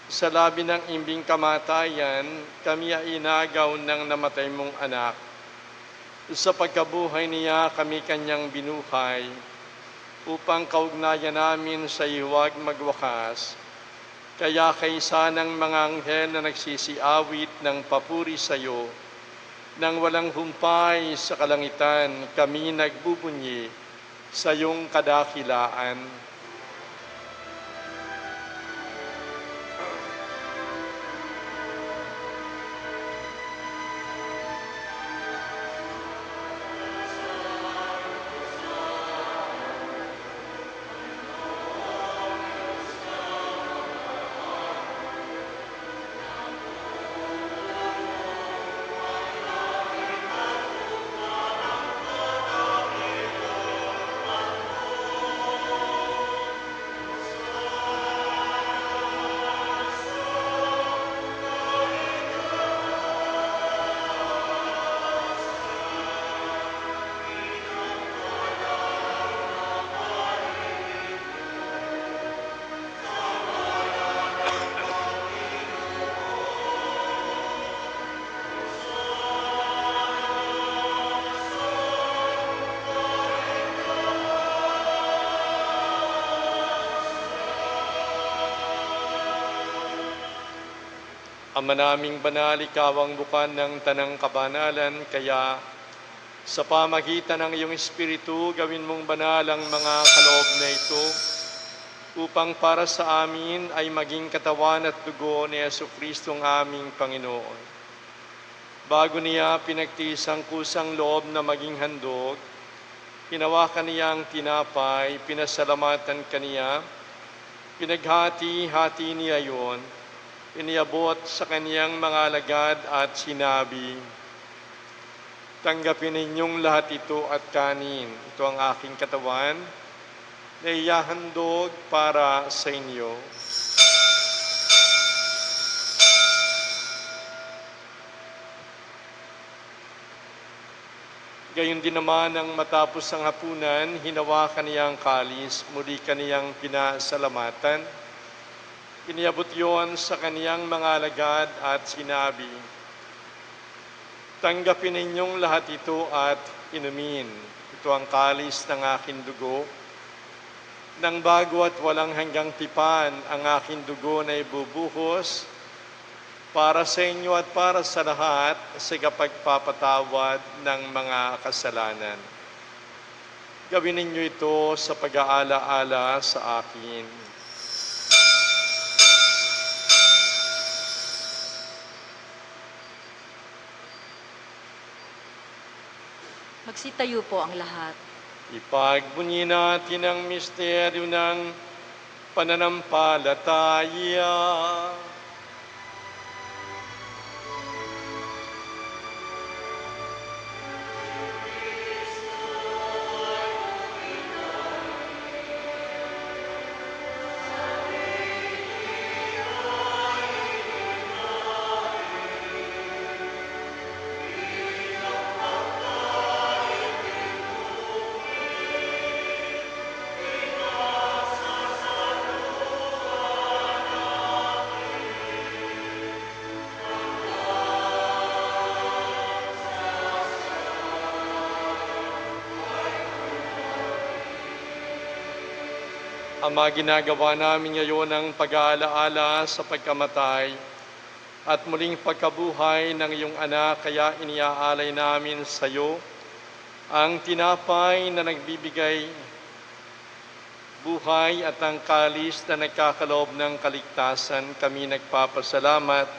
Sa labi ng imbing kamatayan, kami ay inagaw ng namatay mong anak. Sa pagkabuhay niya, kami kanyang binuhay, upang kaugnayan namin sa iwag magwakas. Kaya kaysa ng mga anghel na nagsisiawit ng papuri sa iyo, nang walang humpay sa kalangitan, kami nagbubunyi sa iyong kadakilaan. Ama naming banal, ikaw ang bukan ng tanang kabanalan, kaya sa pamagitan ng iyong Espiritu, gawin mong banal ang mga kaloob na ito, upang para sa amin ay maging katawan at dugo ni Jesucristo ang aming Panginoon. Bago niya pinagtiis ang kusang loob na maging handog, hinawakan niya ang tinapay, pinasalamatan kaniya, pinaghati-hati niya yon, iniabot sa kaniyang mga alagad at sinabi, "Tanggapin ninyong lahat ito at kanin. Ito ang aking katawan na ihahandog para sa inyo." Gayon din naman ang matapos ang hapunan, hinawakan niya ang kalis, muli kaniyang pinasalamatan. Iniabot yon sa kaniyang mga alagad at sinabi, "Tanggapin ninyong lahat ito at inumin. Ito ang kalis ng aking dugo. Nang bago at walang hanggang tipan, ang aking dugo na ibubuhos para sa inyo at para sa lahat sa kapagpapatawad ng mga kasalanan. Gawin ninyo ito sa pag-aala-ala sa akin." Magsitayo po ang lahat. Ipagbunyi natin ang misteryo ng pananampalataya. Ama, ginagawa namin ngayon ang pag-aalaala sa pagkamatay at muling pagkabuhay ng iyong anak, kaya iniaalay namin sa iyo ang tinapay na nagbibigay buhay at ang kalis na nagkakaloob ng kaligtasan. Kami nagpapasalamat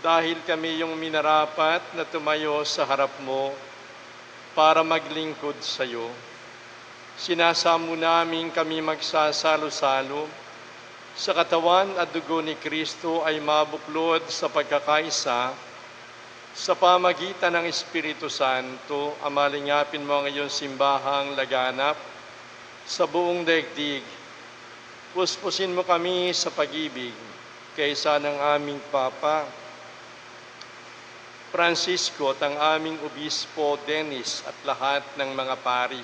dahil kami yung minarapat na tumayo sa harap mo para maglingkod sa iyo. Sinasamo namin kami magsasalo-salo sa katawan at dugo ni Kristo ay mabuklod sa pagkakaisa sa pamagitan ng Espiritu Santo. Amalingapin mo ang iyong simbahang laganap sa buong daigdig. Puspusin mo kami sa pag-ibig kaysa ng aming Papa Francisco at ang aming Obispo Dennis at lahat ng mga pari.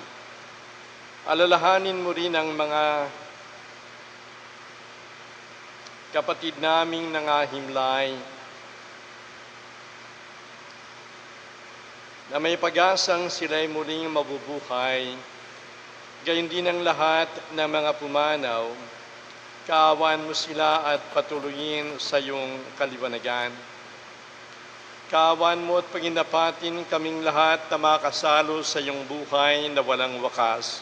Alalahanin mo rin ang mga kapatid naming nangahimlay na may pag-asang sila'y muling mabubuhay. Gayon din ang lahat ng mga pumanaw. Kaawan mo sila at patuloyin sa iyong kaliwanagan. Kaawan mo at paginapatin kaming lahat na makasalo sa iyong buhay na walang wakas.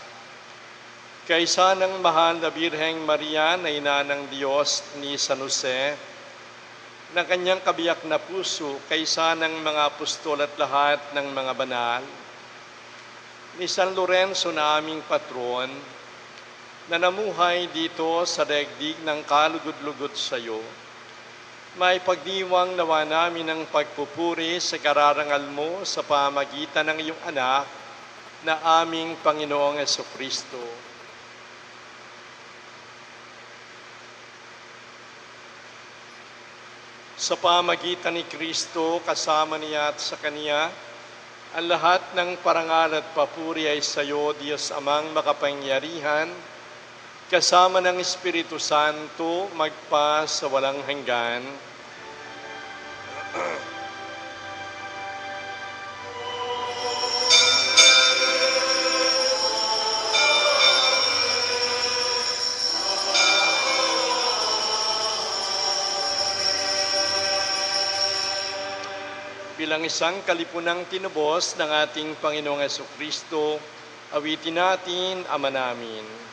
Kaysa ng mahal na Birheng Maria na ina ng Diyos ni San Jose, ng kanyang kabiyak na puso, kaysa ng mga apostol at lahat ng mga banal, ni San Lorenzo na aming patron, na namuhay dito sa daigdig ng kalugod-lugod sa iyo, may pagdiwang nawa namin ng pagpupuri sa kararangal mo sa pamagitan ng iyong anak na aming Panginoong Jesucristo. Sa pamagitan ni Kristo, kasama niya at sa Kaniya, ang lahat ng parangal at papuri ay sa iyo, Diyos Amang makapangyarihan, kasama ng Espiritu Santo, magpa sa walang hanggan. Bilang isang kalipunang tinubos ng ating Panginoong Jesucristo, awitin natin, Ama namin.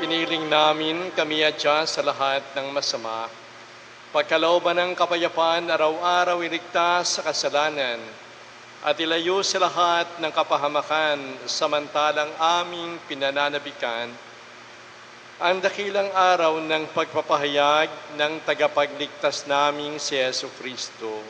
Piniling namin kami adya sa lahat ng masama. Pagkalooban ng kapayapaan, araw-araw iligtas sa kasalanan at ilayo sa lahat ng kapahamakan samantalang aming pinananabikan ang dakilang araw ng pagpapahayag ng tagapagligtas naming si Yesu Kristo.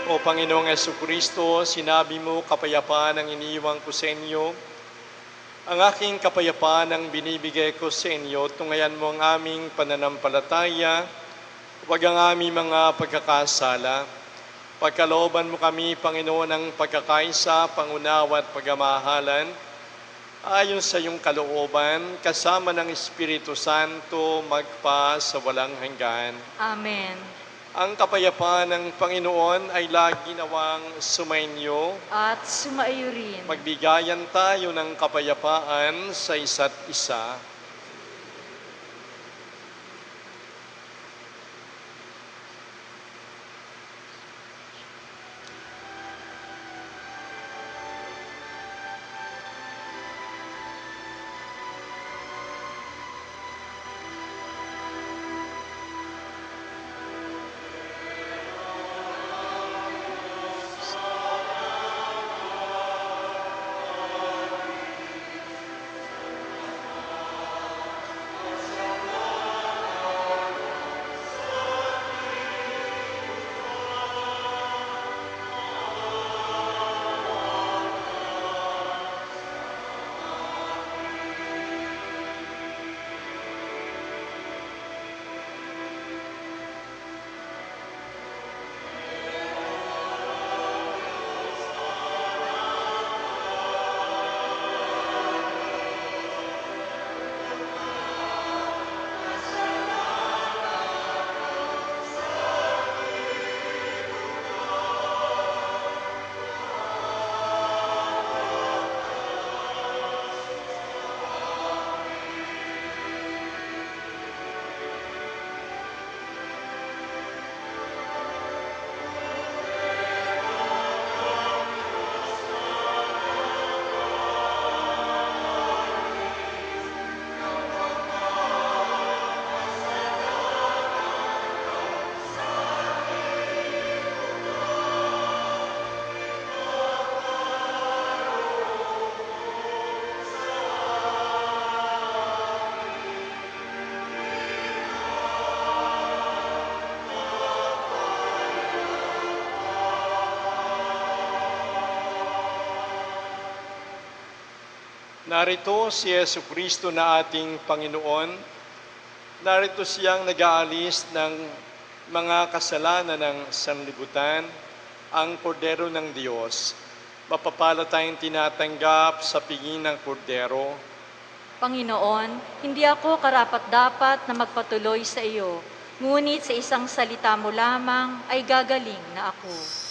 O Panginoong Jesucristo, sinabi mo, kapayapaan ang iniiwan ko sa inyo. Ang aking kapayapaan ang binibigay ko sa inyo. Tungayan mo ang aming pananampalataya, huwag ang aming mga pagkakasala. Pagkalooban mo kami, Panginoon, ng pagkakaisa, pangunawa at pagmamahalan, ayon sa iyong kalooban, kasama ng Espiritu Santo, magpa sa walang hanggan. Amen. Ang kapayapaan ng Panginoon ay lagi nawang sumainyo. At sumaiyo rin. Magbigayan tayo ng kapayapaan sa isa't isa. Narito si Yesu Kristo na ating Panginoon. Narito siyang nag-aalis ng mga kasalanan ng sanlibutan, ang Kordero ng Diyos. Mapapala tayong tinatanggap sa piging ng Kordero. Panginoon, hindi ako karapat-dapat na magpatuloy sa iyo, ngunit sa isang salita mo lamang ay gagaling na ako.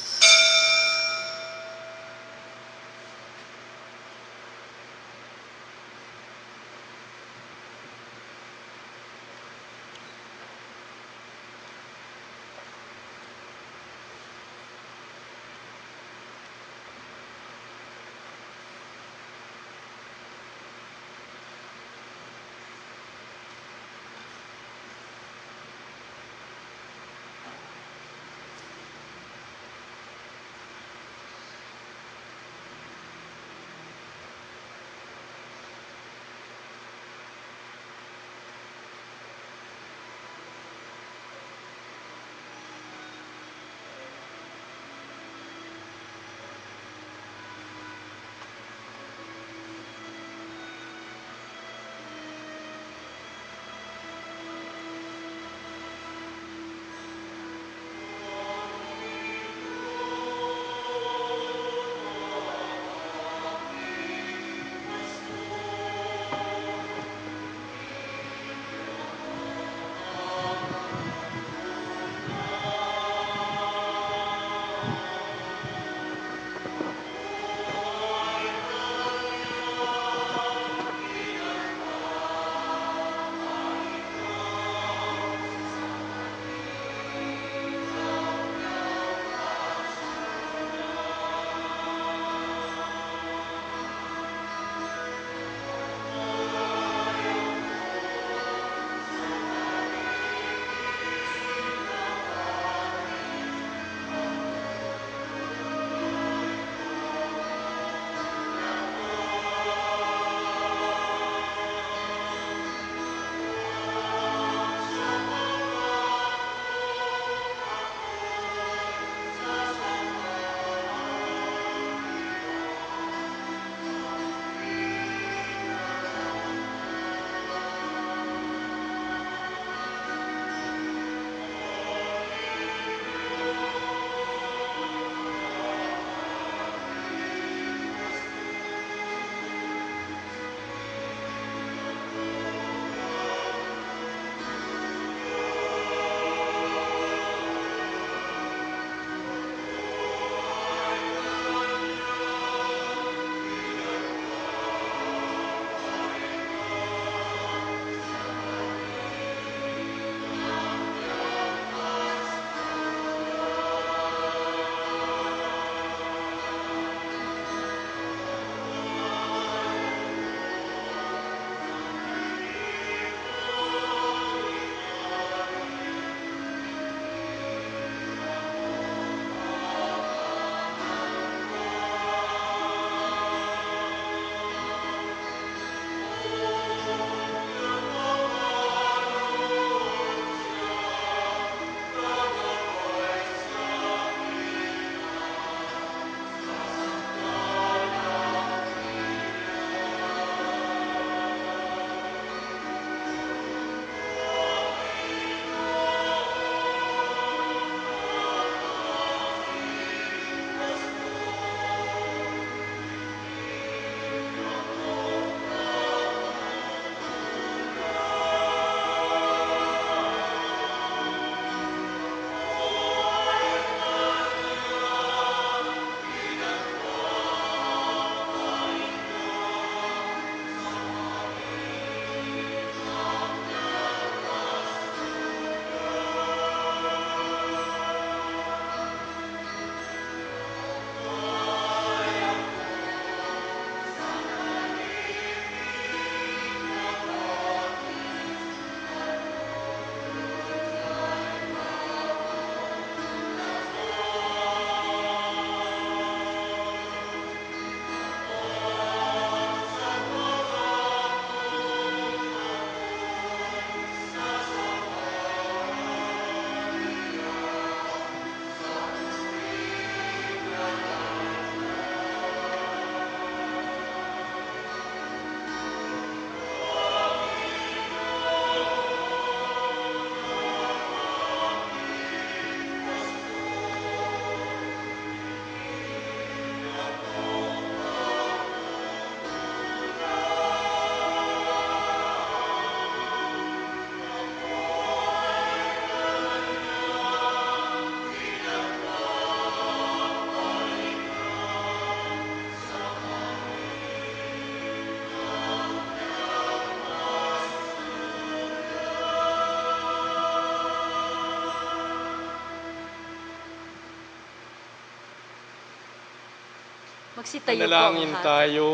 Magsitayo po ang Manalangin lahat. tayo.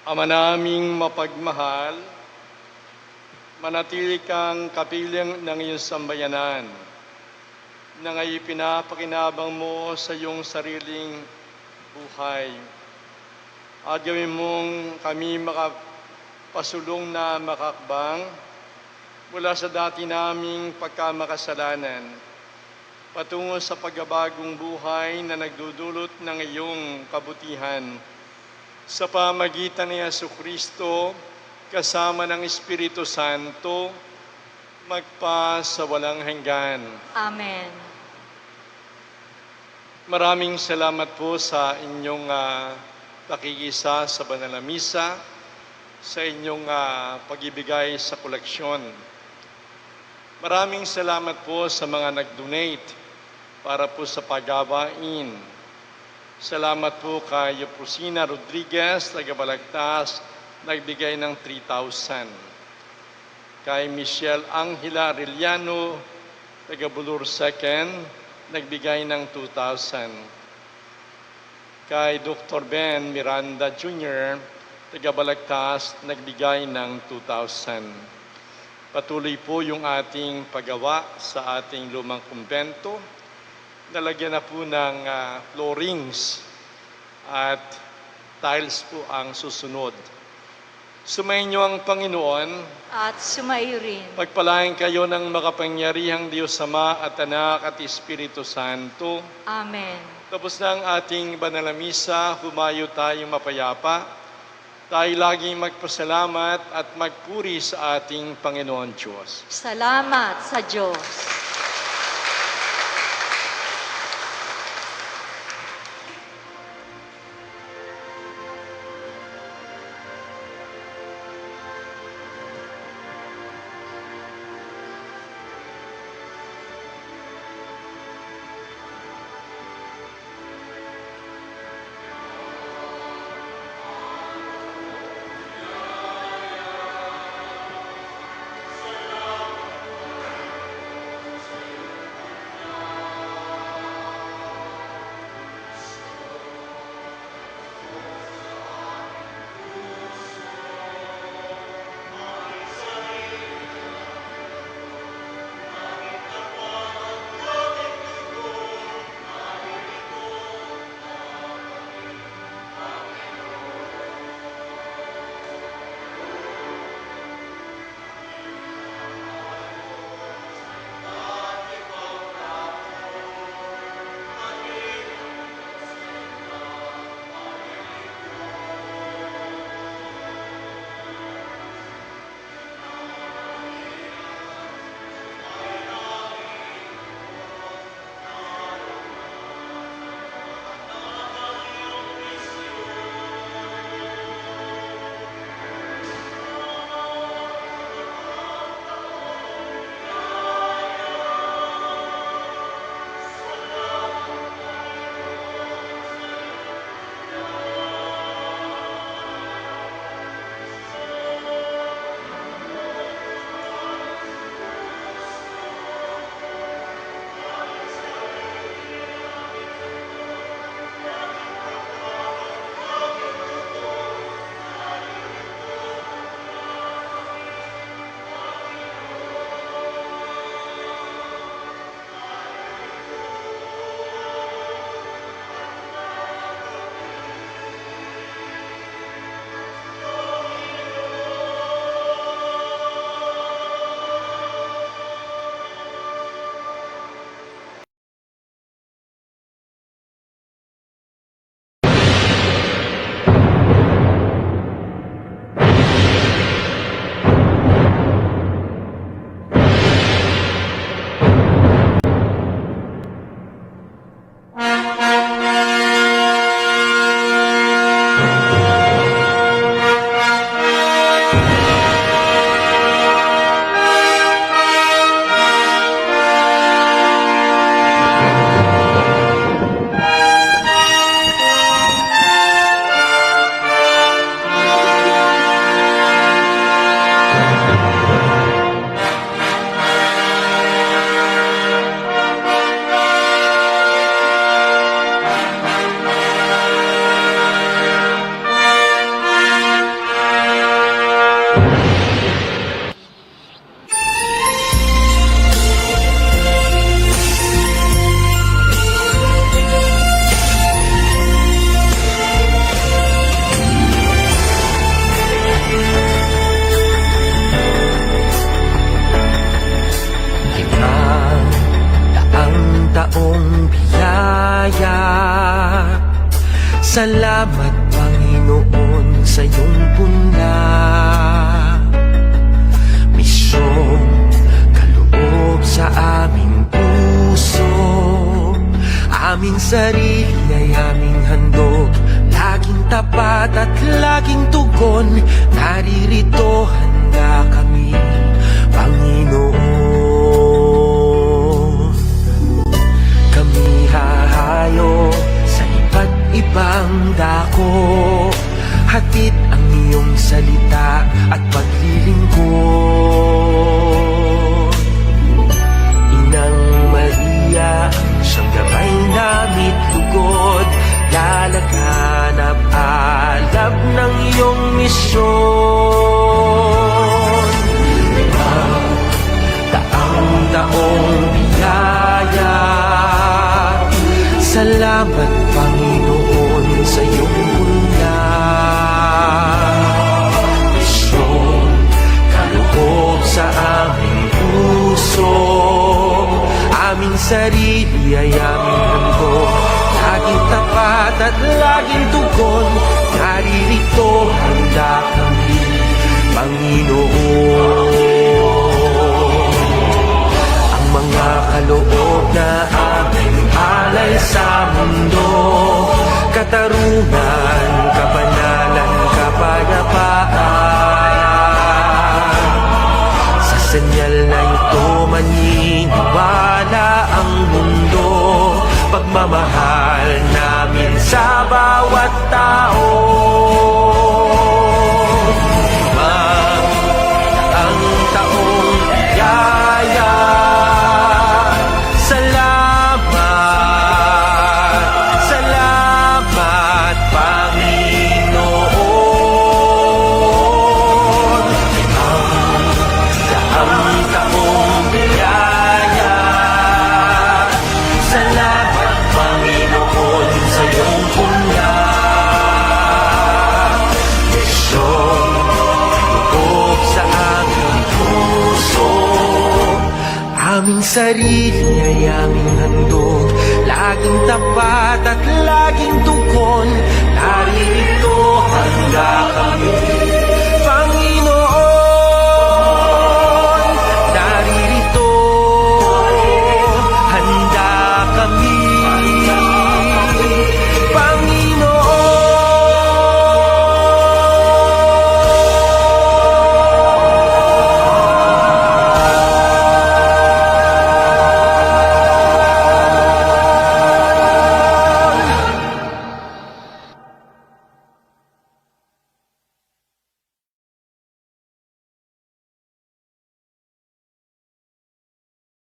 Ama naming mapagmahal, manatili kang kapiling ng iyong sambayanan na ngayon pinapakinabang mo sa iyong sariling buhay. At gawin mong kami makapasulong na makakbang mula sa dati naming pagkamakasalanan patungo sa pagbabagong buhay na nagdudulot ng iyong kabutihan sa pamagitan ni Jesucristo kasama ng Espiritu Santo magpa sa walang hanggan. Amen. Maraming salamat po sa inyong pakikisa sa banal na misa, sa inyong pag-ibigay sa koleksyon. Maraming salamat po sa mga nag-donate para po sa paggawain. Salamat po kay Prosina Rodriguez, taga Balagtas, nagbigay ng 3,000. Kay Michelle Angela Arellano, taga Bulur 2nd, nagbigay ng 2,000. Kay Dr. Ben Miranda Jr., taga Balagtas, nagbigay ng 2,000. Patuloy po yung ating paggawa sa ating lumang kumbento. Nalagyan na po ng floorings at tiles po ang susunod. Sumayin niyo ang Panginoon. At sumayo rin. Pagpalain kayo ng makapangyarihang Diyos Ama at Anak at Espiritu Santo. Amen. Tapos na ang ating banal na misa, humayo tayong mapayapa. Tayo laging magpasalamat at magpuri sa ating Panginoon Diyos. Salamat sa Diyos. Salamat Panginoon sa iyong punla. Misyong kaloob sa aming puso, aming sarili ay aming handog, laging tapat at laging tugon. Naririto handa kami, Panginoon. Kami hahayo sa iba't ibang dako, hatid ang iyong salita at paglilingkod. Inang Maria, siyang gabay namit lugod, lalaganap alab ng iyong misyon. Daang-daong biyaya, salamat Panginoon sa iyong punla. Misyon, kaloob sa aming puso, aming sarili ay aming handog, laging tapat at laging tugon. Naririto handa kami, Panginoon. Ang mga kaloob na aming alay sa mundo, katarungan, kabanalan, kapayapaan. Sa senyal na ito maniniwala ang mundo, pagmamahal namin sa bawat tao. Ang taong biyaya, salamat, salamat Panginoon. Ang taong biyaya, salamat Panginoon sa iyong punla. Misyon, loob sa aming puso, aming sarili ay aming handog, laging tapat at laging tugon. Naririto handa kami,